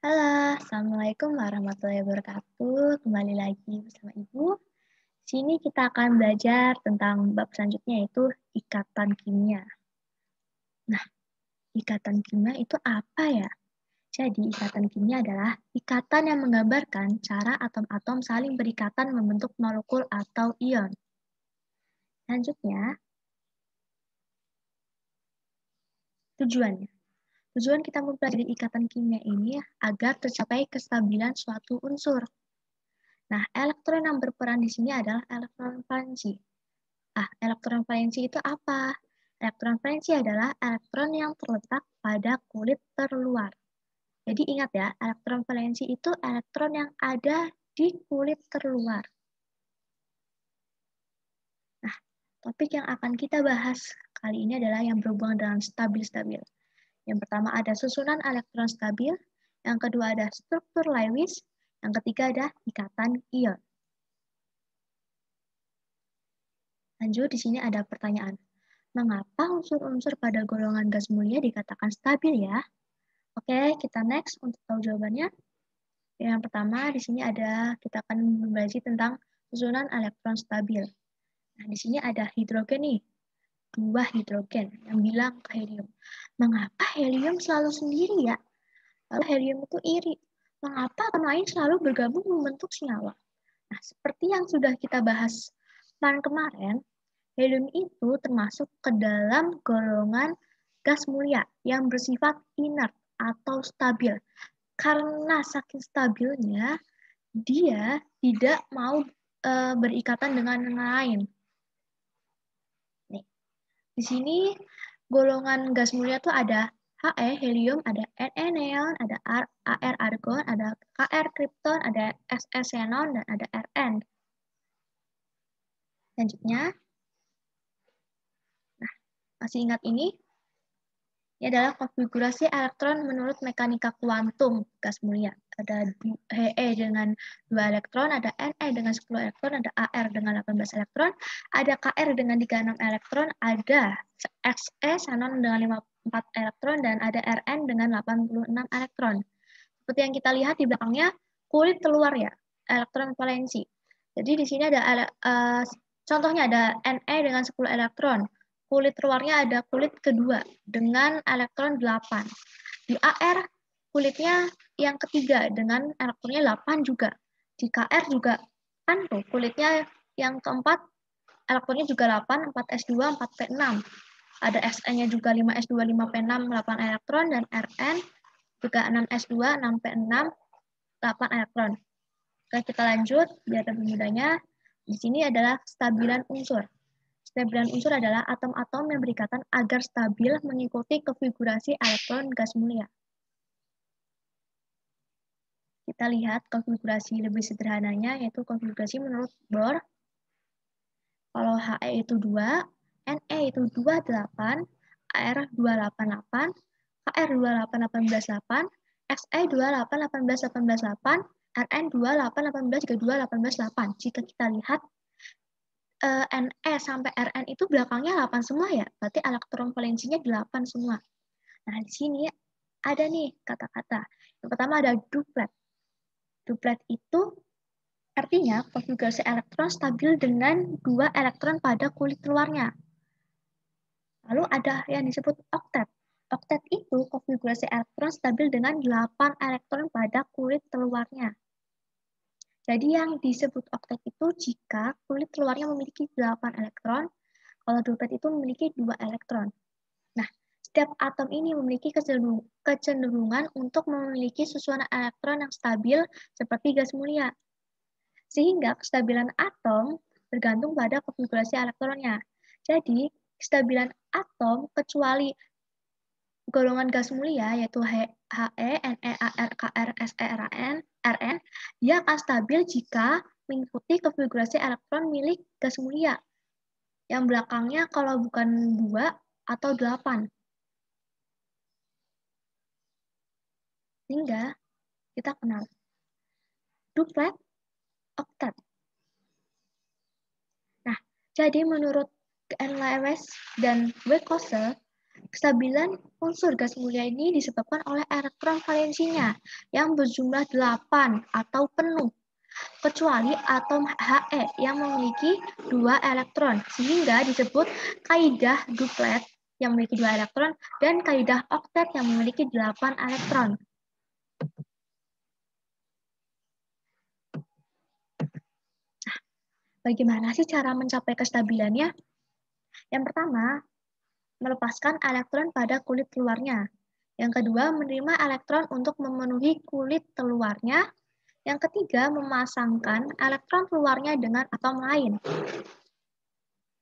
Halo, Assalamualaikum warahmatullahi wabarakatuh. Kembali lagi bersama Ibu. Di sini kita akan belajar tentang bab selanjutnya yaitu ikatan kimia. Nah, ikatan kimia itu apa ya? Jadi, ikatan kimia adalah ikatan yang menggambarkan cara atom-atom saling berikatan membentuk molekul atau ion. Selanjutnya, tujuannya. Tujuan kita mempelajari ikatan kimia ini agar tercapai kestabilan suatu unsur. Nah, elektron yang berperan di sini adalah elektron valensi. Elektron valensi itu apa? Elektron valensi adalah elektron yang terletak pada kulit terluar. Jadi ingat ya, elektron valensi itu elektron yang ada di kulit terluar. Nah, topik yang akan kita bahas kali ini adalah yang berhubungan dengan stabil-stabil. Yang pertama ada susunan elektron stabil, yang kedua ada struktur Lewis, yang ketiga ada ikatan ion. Lanjut, di sini ada pertanyaan. Mengapa unsur-unsur pada golongan gas mulia dikatakan stabil ya? Oke, kita next untuk tahu jawabannya. Yang pertama, di sini kita akan membahas tentang susunan elektron stabil. Nah, di sini ada hidrogen nih, 2 hidrogen yang bilang ke helium. Mengapa helium selalu sendiri ya? Lalu helium itu iri. Mengapa atom lain selalu bergabung membentuk senyawa? Nah, seperti yang sudah kita bahas kemarin, helium itu termasuk ke dalam golongan gas mulia yang bersifat inert atau stabil. Karena saking stabilnya, dia tidak mau berikatan dengan yang lain. Nih, di sini golongan gas mulia tuh ada He, helium, ada Ne, neon, ada Ar, argon, ada Kr, kripton, ada Se, xenon, dan ada Rn. Selanjutnya, nah, masih ingat ini? Ini adalah konfigurasi elektron menurut mekanika kuantum gas mulia. Ada He dengan 2 elektron, ada Ne dengan 10 elektron, ada Ar dengan 18 elektron, ada Kr dengan 36 elektron, ada Xe xenon dengan 54 elektron, dan ada Rn dengan 86 elektron. Seperti yang kita lihat di belakangnya, kulit terluar ya, elektron valensi. Jadi di sini ada contohnya ada Ne dengan 10 elektron. Kulit luarnya ada kulit kedua dengan elektron 8. Di Ar, kulitnya yang ketiga dengan elektronnya 8 juga. Di Kr juga kan tuh kulitnya yang keempat elektronnya juga 8, 4s2, 4p6. Ada Se-nya juga 5s2, 5p6, 8 elektron, dan Rn juga 6s2, 6p6, 8 elektron. Oke, kita lanjut biar lebih mudahnya. Di sini adalah stabilan unsur. Stabilan unsur adalah atom-atom yang berikatan agar stabil mengikuti konfigurasi elektron gas mulia. Kita lihat konfigurasi lebih sederhananya, yaitu konfigurasi menurut Bohr. Kalau He itu 2, Ne itu 28, Ar 288, Kr 28818, Xe 2881818, Rn 28818321818. Jika kita lihat Ne sampai Rn itu belakangnya 8 semua ya, berarti elektron valensinya 8 semua. Nah, di sini ada nih kata-kata. Yang pertama ada duplet. Duplet itu artinya konfigurasi elektron stabil dengan 2 elektron pada kulit luarnya. Lalu ada yang disebut oktet. Oktet itu konfigurasi elektron stabil dengan 8 elektron pada kulit luarnya. Jadi yang disebut oktet itu jika kulit luarnya memiliki 8 elektron, kalau duplet itu memiliki 2 elektron. Nah, setiap atom ini memiliki kecenderungan untuk memiliki susunan elektron yang stabil seperti gas mulia. Sehingga kestabilan atom bergantung pada konfigurasi elektronnya. Jadi, kestabilan atom kecuali golongan gas mulia yaitu He, Ne, Ar, Kr, Se, Rn, dia akan stabil jika mengikuti konfigurasi elektron milik gas mulia. Yang belakangnya kalau bukan 2 atau 8. Sehingga kita kenal duplet, oktet. Nah, jadi menurut Lewis dan Wekosel, Kestabilan unsur gas mulia ini disebabkan oleh elektron valensinya yang berjumlah 8 atau penuh, kecuali atom He yang memiliki 2 elektron, sehingga disebut kaidah duplet yang memiliki 2 elektron dan kaidah oktet yang memiliki 8 elektron. Nah, bagaimana sih cara mencapai kestabilannya? Yang pertama, melepaskan elektron pada kulit luarnya. Yang kedua, menerima elektron untuk memenuhi kulit luarnya. Yang ketiga, memasangkan elektron luarnya dengan atom lain.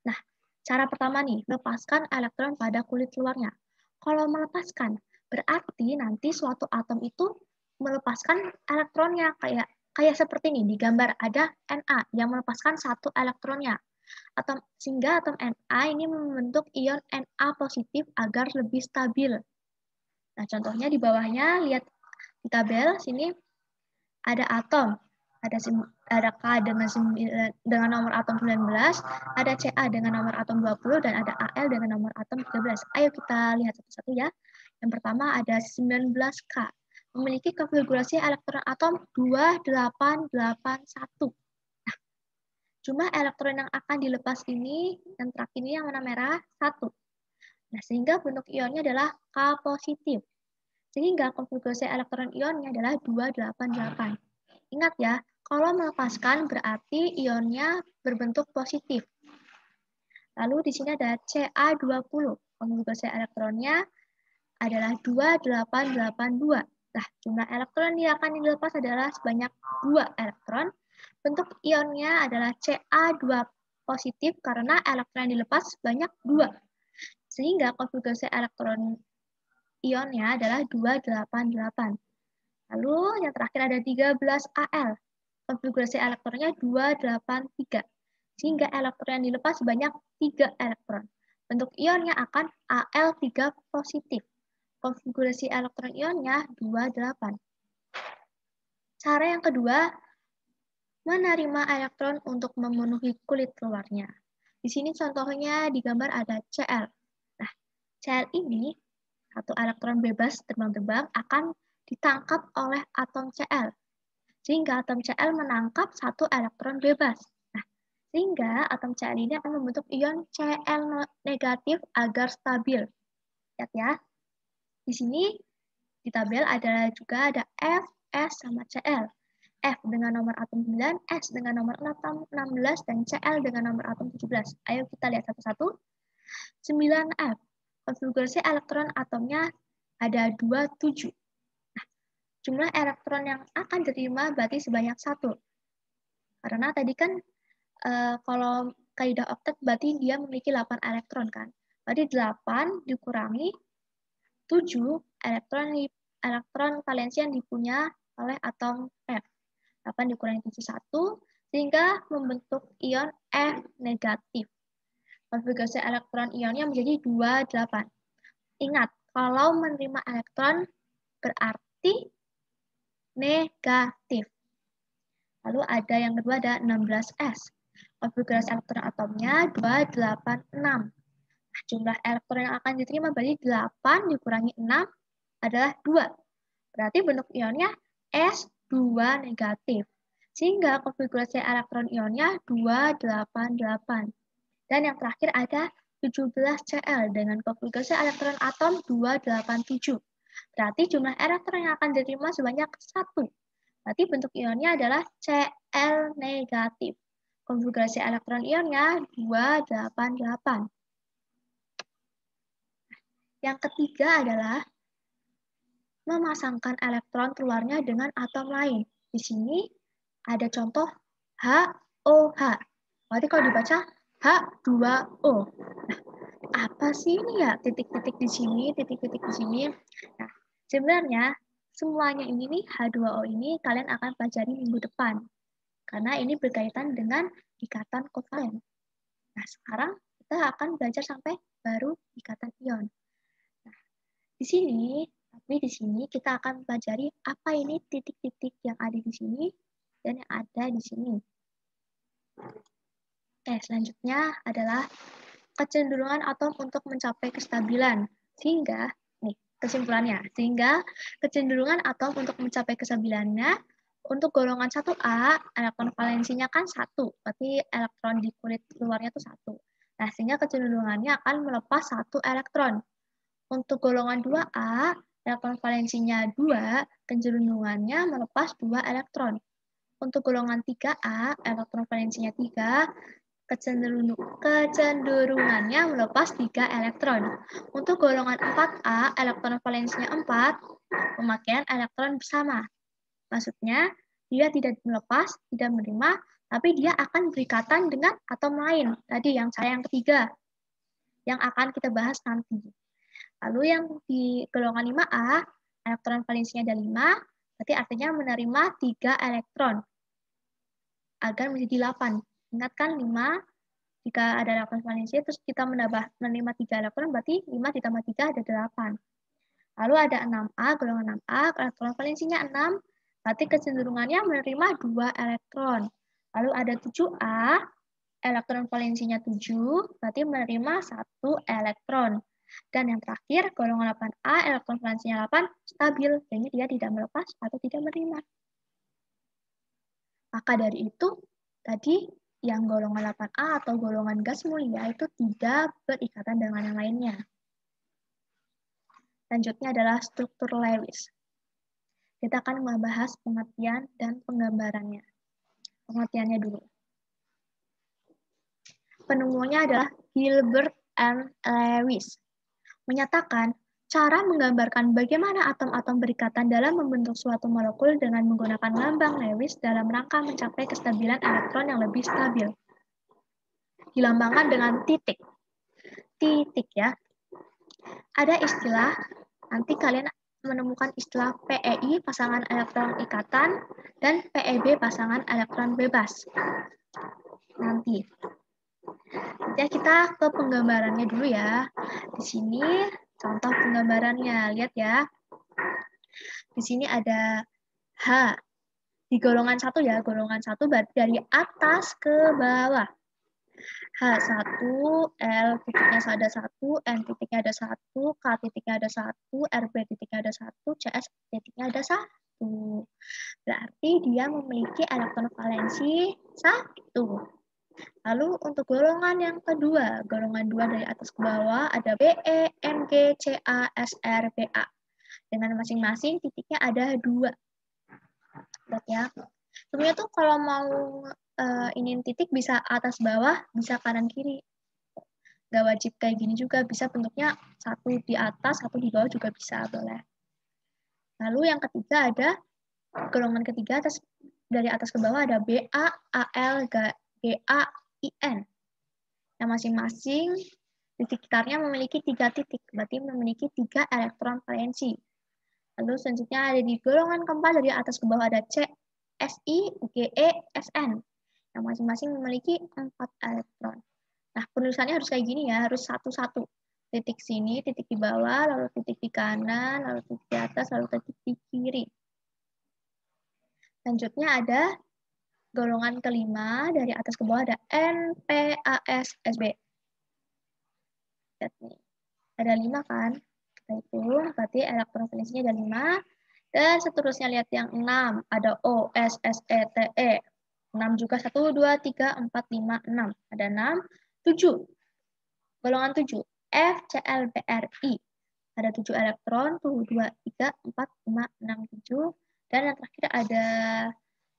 Nah, cara pertama nih, melepaskan elektron pada kulit luarnya. Kalau melepaskan, berarti nanti suatu atom itu melepaskan elektronnya kayak seperti ini di gambar ada Na yang melepaskan satu elektronnya. Sehingga atom Na ini membentuk ion Na positif agar lebih stabil. Nah, contohnya di bawahnya lihat di tabel sini ada atom, ada K dengan nomor atom 19, ada Ca dengan nomor atom 20 dan ada Al dengan nomor atom 13. Ayo kita lihat satu-satu ya. Yang pertama ada 19K. Memiliki konfigurasi elektron atom 2881. Jumlah elektron yang akan dilepas ini, yang terakhir ini yang warna merah, 1. Nah, sehingga bentuk ionnya adalah K positif. Sehingga konfigurasi elektron ionnya adalah 288. Ingat ya, kalau melepaskan berarti ionnya berbentuk positif. Lalu di sini ada Ca20. Konfigurasi elektronnya adalah 2882. Nah, jumlah elektron yang akan dilepas adalah sebanyak 2 elektron. Bentuk ionnya adalah Ca2 positif karena elektron yang dilepas sebanyak 2. Sehingga konfigurasi elektron ionnya adalah 288. Lalu yang terakhir ada 13Al. Konfigurasi elektronnya 283. Sehingga elektron yang dilepas sebanyak 3 elektron. Bentuk ionnya akan Al3 positif. Konfigurasi elektron ionnya 28. Cara yang kedua, menerima elektron untuk memenuhi kulit luarnya. Di sini contohnya di gambar ada Cl. Nah, Cl ini, satu elektron bebas terbang-terbang akan ditangkap oleh atom Cl. Sehingga atom Cl menangkap satu elektron bebas. Nah, sehingga atom Cl ini akan membentuk ion Cl negatif agar stabil. Lihat ya. Di sini di tabel juga ada F, S, sama Cl. F dengan nomor atom 9, S dengan nomor atom 16, dan Cl dengan nomor atom 17. Ayo kita lihat satu-satu. 9F. Konfigurasi elektron atomnya ada 27. Nah, jumlah elektron yang akan diterima berarti sebanyak 1. Karena tadi kan kalau kaidah oktet berarti dia memiliki 8 elektron kan. Berarti 8 dikurangi 7 elektron valensi yang dipunya oleh atom F. 8 dikurangi 7, 1, sehingga membentuk ion F negatif. Konfigurasi elektron ionnya menjadi 28. Ingat, kalau menerima elektron berarti negatif. Lalu ada yang kedua ada 16S. Konfigurasi elektron atomnya 286. Nah, jumlah elektron yang akan diterima berarti 8 dikurangi 6 adalah 2. Berarti bentuk ionnya S2 negatif. Sehingga konfigurasi elektron ionnya 288. Dan yang terakhir ada 17Cl dengan konfigurasi elektron atom 287. Berarti jumlah elektron yang akan diterima sebanyak 1. Berarti bentuk ionnya adalah Cl negatif. Konfigurasi elektron ionnya 288. Yang ketiga adalah memasangkan elektron keluarnya dengan atom lain. Di sini ada contoh HOH. Berarti kalau dibaca H2O. Nah, apa sih ini ya? Titik-titik di sini, titik-titik di sini. Nah, sebenarnya semuanya ini nih H2O ini kalian akan pelajari minggu depan. Karena ini berkaitan dengan ikatan kovalen. Nah, sekarang kita akan belajar sampai baru ikatan ion. Di sini kita akan pelajari apa ini titik-titik yang ada di sini dan yang ada di sini. Oke, selanjutnya adalah kecenderungan atom untuk mencapai kestabilan. Sehingga, nih kesimpulannya, sehingga kecenderungan atom untuk mencapai kestabilannya untuk golongan 1A, elektron valensinya kan 1, berarti elektron di kulit luarnya itu 1. Nah, sehingga kecenderungannya akan melepas 1 elektron. Untuk golongan 2A, elektron valensinya 2, kecenderungannya melepas 2 elektron. Untuk golongan 3A, elektron valensinya 3, kecenderungannya melepas 3 elektron. Untuk golongan 4A, elektron valensinya 4, pemakaian elektron bersama. Maksudnya, dia tidak melepas, tidak menerima, tapi dia akan berikatan dengan atom lain. Tadi yang cara yang ketiga, yang akan kita bahas nanti. Lalu yang di golongan 5A, elektron valensinya ada 5, berarti artinya menerima 3 elektron agar menjadi 8. Ingat kan 5, jika ada elektron valensi, terus kita menerima 3 elektron, berarti 5 ditambah 3 ada 8. Lalu ada 6A, golongan 6A, elektron valensinya 6, berarti kecenderungannya menerima 2 elektron. Lalu ada 7A, elektron valensinya 7, berarti menerima 1 elektron. Dan yang terakhir, golongan 8A, elektron valensinya 8, stabil, jadi dia tidak melepas atau tidak menerima. Maka dari itu, tadi yang golongan 8A atau golongan gas mulia itu tidak berikatan dengan yang lainnya. Selanjutnya adalah struktur Lewis. Kita akan membahas pengertian dan penggambarannya. Pengertiannya dulu. Penemunya adalah Gilbert and Lewis. Menyatakan cara menggambarkan bagaimana atom-atom berikatan dalam membentuk suatu molekul dengan menggunakan lambang Lewis dalam rangka mencapai kestabilan elektron yang lebih stabil. Dilambangkan dengan titik. Titik ya. Ada istilah, nanti kalian menemukan istilah PEI, pasangan elektron ikatan, dan PEB, pasangan elektron bebas. Nanti. Ya, kita ke penggambarannya dulu ya. Di sini contoh penggambarannya, lihat ya. Di sini ada H. Di golongan 1 ya, golongan 1 berarti dari atas ke bawah. H1, L titiknya ada 1, N titiknya ada 1, K titiknya ada 1, RB titiknya ada 1, CS titiknya ada 1. Berarti dia memiliki elektron valensi 1. Lalu untuk golongan yang kedua, golongan 2 dari atas ke bawah ada BE, MG, CA, SR, BA. Dengan masing-masing titiknya ada 2. Lihat ya. Sebenarnya tuh kalau mau ini titik bisa atas bawah, bisa kanan kiri. Gak wajib kayak gini juga, bisa bentuknya satu di atas, satu di bawah juga bisa, boleh. Lalu yang ketiga ada golongan ketiga dari atas ke bawah ada BA, AL, GA, IN. Yang masing-masing titik sekitarnya memiliki 3 titik, berarti memiliki 3 elektron valensi. Lalu selanjutnya ada di golongan keempat dari atas ke bawah ada C, SI, GE, SN. Yang masing-masing memiliki 4 elektron. Nah, penulisannya harus kayak gini ya, harus satu-satu. Titik sini, titik di bawah, lalu titik di kanan, lalu titik di atas, lalu titik di kiri. Selanjutnya ada golongan kelima, dari atas ke bawah ada N, P, A, S, SB. Lihat nih. Ada 5 kan? Kita hitung, berarti elektron valensinya ada 5. Dan seterusnya lihat yang 6, ada O, S, S, E, T, E. 6 juga 1, 2, 3, 4, 5, 6. Ada 6, 7. Golongan 7, F, Cl, Br, I. Ada 7 elektron, tuh 2, 3, 4, 5, 6, 7. Dan yang terakhir ada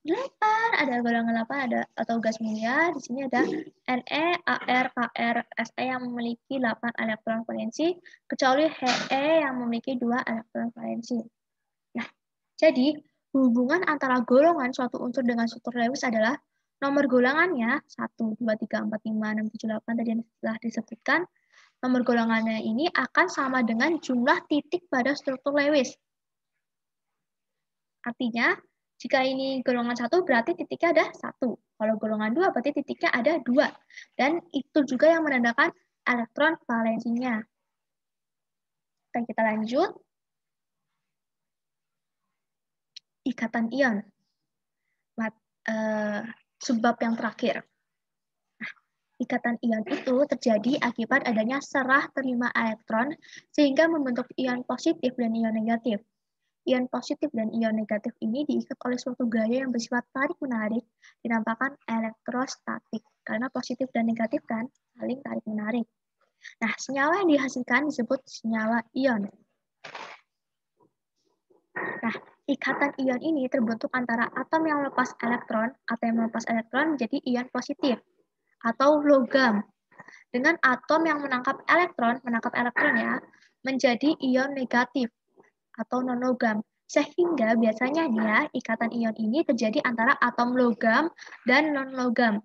8, ada golongan 8, ada atau gas mulia. Di sini ada Ne, Ar, Kr, Se yang memiliki 8 elektron valensi, kecuali He yang memiliki 2 elektron valensi. Nah, jadi hubungan antara golongan suatu unsur dengan struktur Lewis adalah nomor golongannya 1, 2, 3, 4, 5, 6, 7, 8 tadi yang telah disebutkan. Nomor golongannya ini akan sama dengan jumlah titik pada struktur Lewis. Artinya, jika ini golongan 1 berarti titiknya ada 1. Kalau golongan 2 berarti titiknya ada 2. Dan itu juga yang menandakan elektron valensinya. Oke, kita lanjut. Ikatan ion. Subbab yang terakhir. Nah, Ikatan ion itu terjadi akibat adanya serah terima elektron sehingga membentuk ion positif dan ion negatif. Ion positif dan ion negatif ini diikat oleh suatu gaya yang bersifat tarik-menarik, dinamakan elektrostatik. Karena positif dan negatif kan saling tarik-menarik. Nah, senyawa yang dihasilkan disebut senyawa ion. Nah, ikatan ion ini terbentuk antara atom yang melepas elektron atau yang melepas elektron menjadi ion positif atau logam. Dengan atom yang menangkap elektron ya, menjadi ion negatif atau non-logam. Sehingga biasanya nih ya, ikatan ion ini terjadi antara atom logam dan non-logam.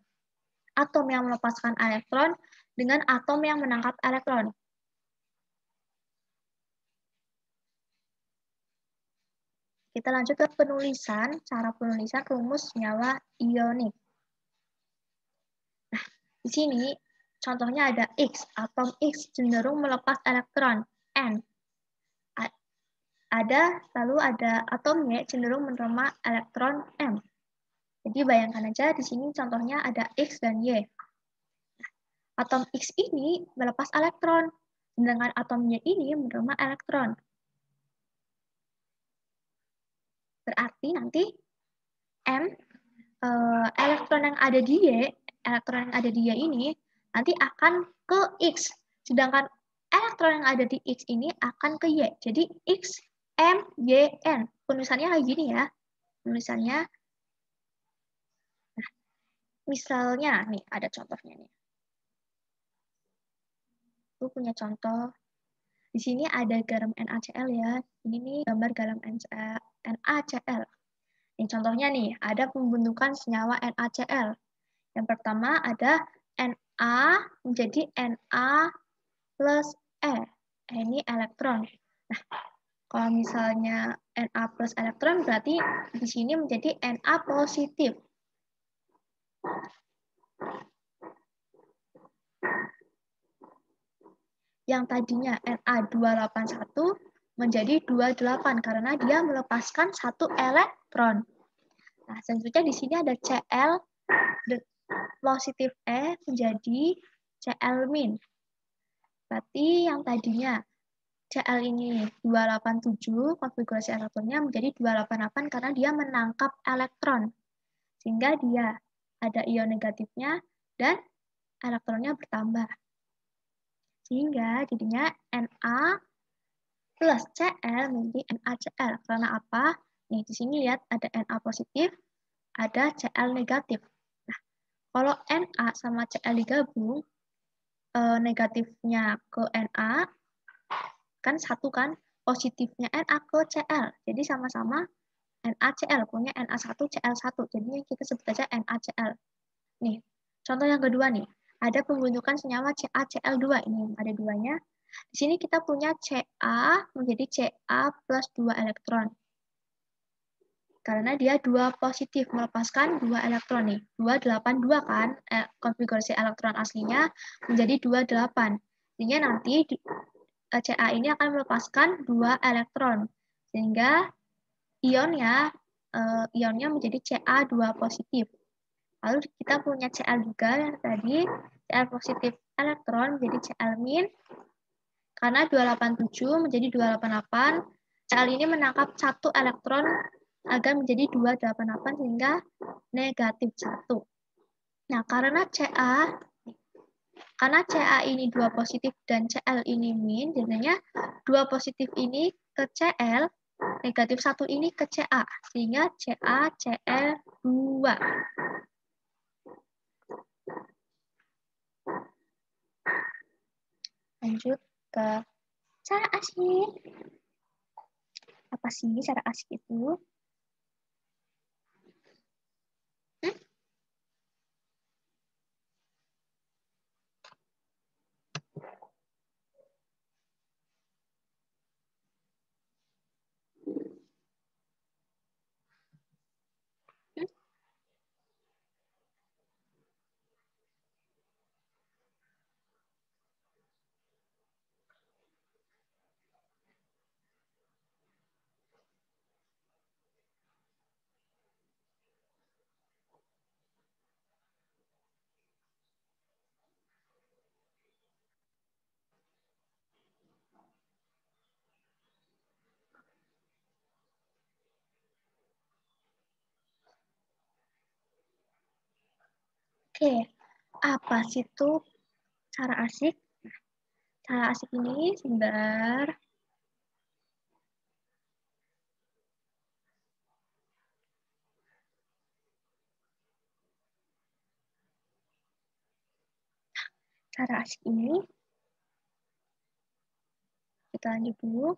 Atom yang melepaskan elektron dengan atom yang menangkap elektron. Kita lanjut ke penulisan, cara penulisan rumus senyawa ionik. Nah, di sini contohnya ada X, atom X cenderung melepas elektron N. Lalu ada atom Y cenderung menerima elektron M. Jadi bayangkan aja di sini contohnya ada X dan Y. Atom X ini melepas elektron, sedangkan atom Y ini menerima elektron. Berarti nanti elektron yang ada di Y ini nanti akan ke X, sedangkan elektron yang ada di X ini akan ke Y. Jadi X, M, Y, N. Penulisannya kayak gini ya. Penulisannya, nah, misalnya nih ada contohnya nih. Aku punya contoh. Di sini ada garam NaCl ya. Ini nih gambar garam NaCl. Ini contohnya nih, ada pembentukan senyawa NaCl. Yang pertama ada Na menjadi Na plus E. Ini elektron. Nah, kalau misalnya Na plus elektron berarti di sini menjadi Na positif. Yang tadinya Na281 menjadi 28 karena dia melepaskan satu elektron. Nah, selanjutnya di sini ada Cl positif E menjadi Cl-. Berarti yang tadinya Cl ini 287, konfigurasi elektronnya menjadi 288 karena dia menangkap elektron. Sehingga dia ada ion negatifnya dan elektronnya bertambah. Sehingga jadinya Na plus Cl menjadi NaCl. Karena apa? Nih, di sini lihat ada Na positif, ada Cl negatif. Nah, kalau Na sama Cl digabung, negatifnya ke Na, kan satu kan, positifnya Na ke Cl. Jadi sama-sama NaCl, punya Na1Cl1. Jadi kita sebut aja NaCl. Nih, contoh yang kedua nih. Ada pembentukan senyawa CaCl2. Ini ada duanya. Di sini kita punya Ca menjadi Ca plus 2 elektron. Karena dia 2 positif, melepaskan 2 elektron nih. 282 kan, konfigurasi elektron aslinya menjadi 28. Sehingga nanti Ca ini akan melepaskan 2 elektron. Sehingga ionnya menjadi Ca2 positif. Lalu kita punya Cl juga yang tadi, Cl positif elektron menjadi Cl-. Karena 287 menjadi 288, Cl ini menangkap satu elektron agar menjadi 288 sehingga negatif 1. Nah, karena Ca ini 2 positif dan Cl ini min, jadinya 2 positif ini ke Cl, negatif 1 ini ke Ca, sehingga CaCl2. Lanjut ke cara asik. Apa sih cara asik itu? Oke, apa sih itu cara asik? Cara asik ini sebentar. Cara asik ini kita lanjut dulu.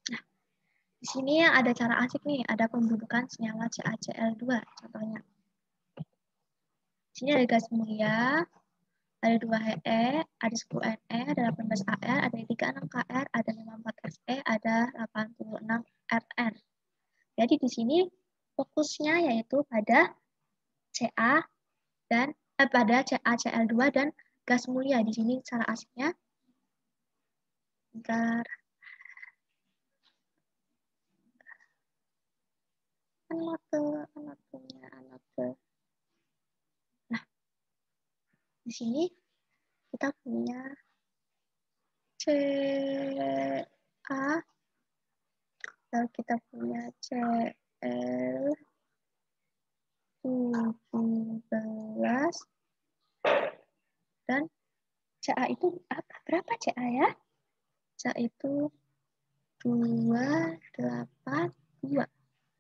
Nah, di sini ada cara asik nih, ada pembunuhan senyawa CaCl2 contohnya. Di sini ada gas mulia, ada 2 He, ada 10 Ne, ada 18 Ar, ada 36 Kr, ada 54 Se, ada 86 Rn. Jadi di sini fokusnya yaitu pada Ca dan pada CaCl2 dan gas mulia. Di sini cara asiknya. Bentar. Anote. Nah, di sini kita punya Ca, lalu kita punya Cl17 dan Ca itu apa? Berapa Ca ya? Ca itu 282.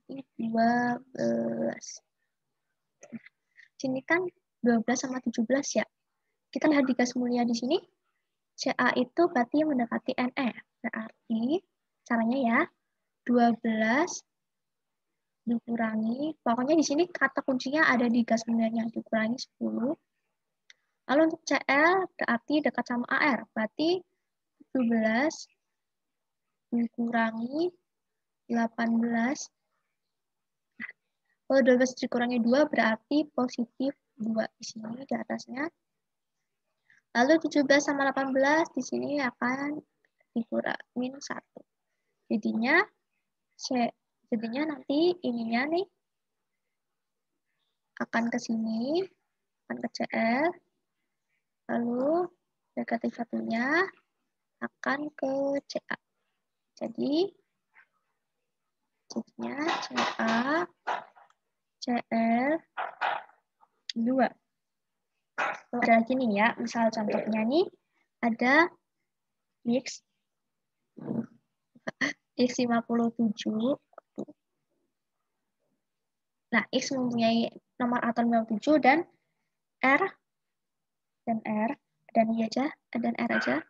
Ini 12. Sini kan 12 sama 17 ya. Kita lihat di gas mulia di sini, Ca itu berarti mendekati Ne. Berarti caranya ya, 12 dikurangi, pokoknya di sini kata kuncinya ada di gas mulianya, dikurangi 10. Lalu untuk Cl berarti dekat sama Ar, berarti 17 dikurangi 18. Kalau 12 dikurangi 2 berarti positif 2 di sini di atasnya. Lalu 17 sama 18 di sini akan dikurangi 1. Jadinya nanti ininya nih akan ke sini, akan ke Cl, lalu negatif satunya akan ke Ca. Jadi jadinya Ca Cl2. Ada lagi nih ya, misal contohnya nih ada X 57. Nah, X mempunyai nomor atom 57 dan R dan I aja, dan R aja,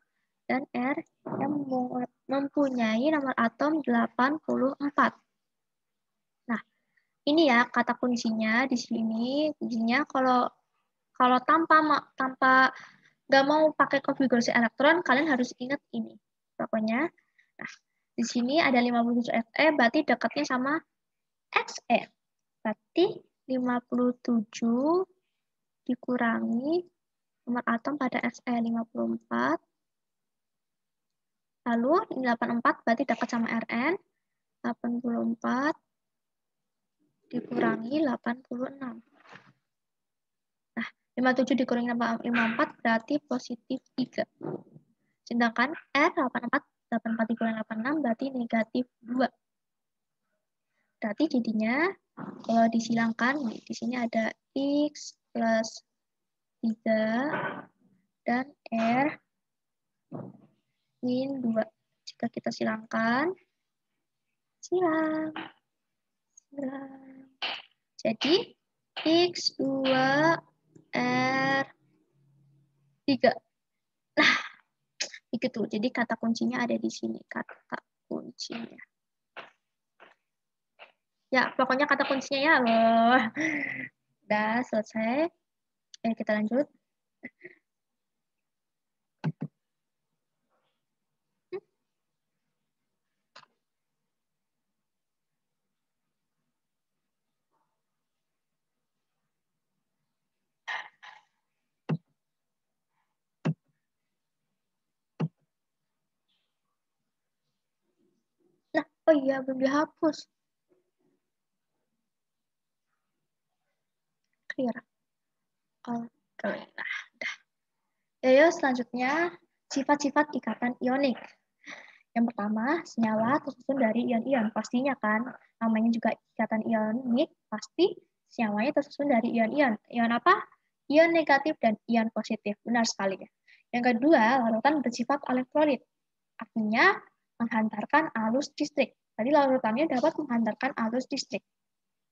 dan R yang mempunyai nomor atom 84. Nah, ini ya kata kuncinya di sini. Kuncinya kalau tanpa nggak mau pakai konfigurasi elektron, kalian harus ingat ini. Pokoknya, nah, di sini ada 57 Fe, berarti dekatnya sama Xe. Berarti 57 dikurangi nomor atom pada Xe 54. Lalu 84 berarti dekat sama Rn. 84 dikurangi 86. Nah, 57 dikurangi 54 berarti positif 3. Sedangkan R 84 dikurangi 86 berarti negatif 2. Berarti jadinya kalau disilangkan, di sini ada X plus 3 dan R min 2. Jika kita silangkan, silang. Jadi X2 R3. Nah, begitu. Jadi kata kuncinya ada di sini. Kata kuncinya. Ya, pokoknya kata kuncinya ya loh. Udah selesai. Kita lanjut. Nah, oh iya, belum dihapus. clear. Oke, nah, udah. Ya, selanjutnya sifat-sifat ikatan ionik. Yang pertama, senyawa tersusun dari ion-ion. Pastinya kan, namanya juga ikatan ionik, pasti senyawanya tersusun dari ion-ion. Ion apa? Ion negatif dan ion positif. Benar sekali ya. Yang kedua, larutan bersifat elektrolit. Artinya menghantarkan arus listrik. Tadi larutannya dapat menghantarkan arus listrik.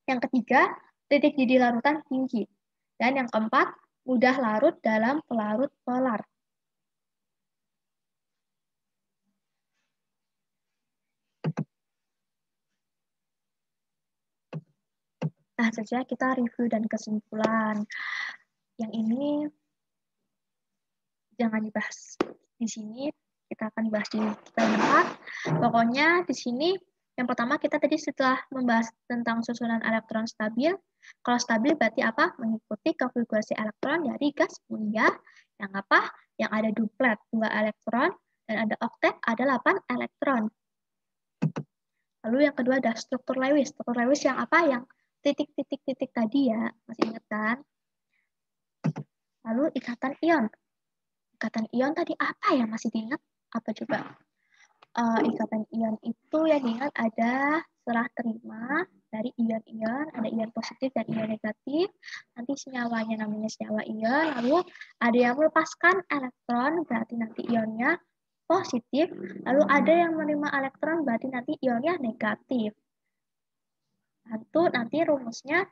Yang ketiga, titik didih larutan tinggi. Dan yang keempat, mudah larut dalam pelarut polar. Nah, saja kita review dan kesimpulan. Yang ini jangan dibahas di sini, kita akan bahas di kita yang 4. Pokoknya di sini yang pertama kita tadi setelah membahas tentang susunan elektron stabil. Kalau stabil berarti apa? Mengikuti konfigurasi elektron dari gas mulia yang apa? Yang ada duplet 2 elektron dan ada oktet ada 8 elektron. Lalu yang kedua ada struktur Lewis. Struktur Lewis yang apa? Yang titik-titik-titik tadi ya, masih ingat kan? Lalu ikatan ion. Ikatan ion tadi apa ya? Masih diingat? Apa coba? Ikatan ion itu yang diingat ada serah terima dari ion-ion, ada ion positif dan ion negatif. Nanti senyawanya namanya senyawa ion. Lalu ada yang melepaskan elektron, berarti nanti ionnya positif. Lalu ada yang menerima elektron, berarti nanti ionnya negatif. Nanti rumusnya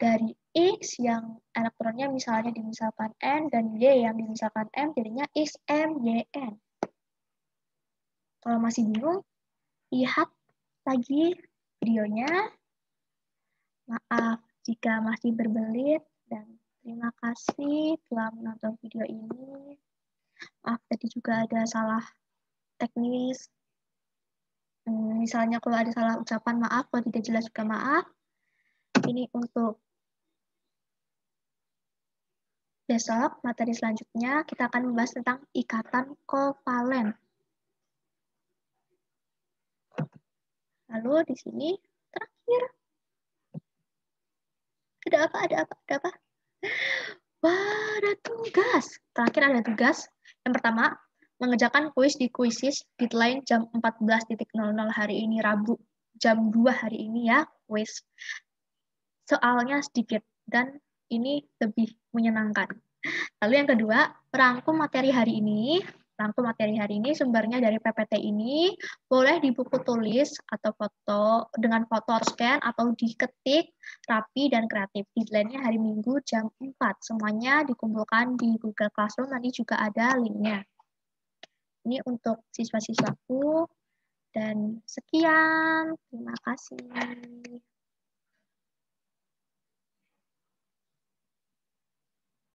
dari X yang elektronnya misalnya dimisalkan N dan Y yang dimisalkan M jadinya XMYN. Kalau masih bingung, lihat lagi videonya. Maaf jika masih berbelit dan terima kasih telah menonton video ini. Maaf tadi juga ada salah teknis. Misalnya kalau ada salah ucapan maaf, kalau tidak jelas juga maaf. Ini untuk besok, materi selanjutnya kita akan membahas tentang ikatan kovalen. Lalu di sini terakhir. Ada apa? Wah, ada tugas. Terakhir ada tugas. Yang pertama, mengerjakan kuis di Quizizz deadline jam 14.00 hari ini, Rabu. Jam 2 hari ini ya, kuis. Soalnya sedikit, dan ini lebih menyenangkan. Lalu yang kedua, rangkum materi hari ini. Rangkum materi hari ini sumbernya dari PPT ini, boleh di buku tulis atau foto dengan foto scan atau diketik rapi dan kreatif. Deadline-nya hari Minggu jam 4. Semuanya dikumpulkan di Google Classroom, nanti juga ada linknya. Ini untuk siswa-siswaku dan sekian. Terima kasih.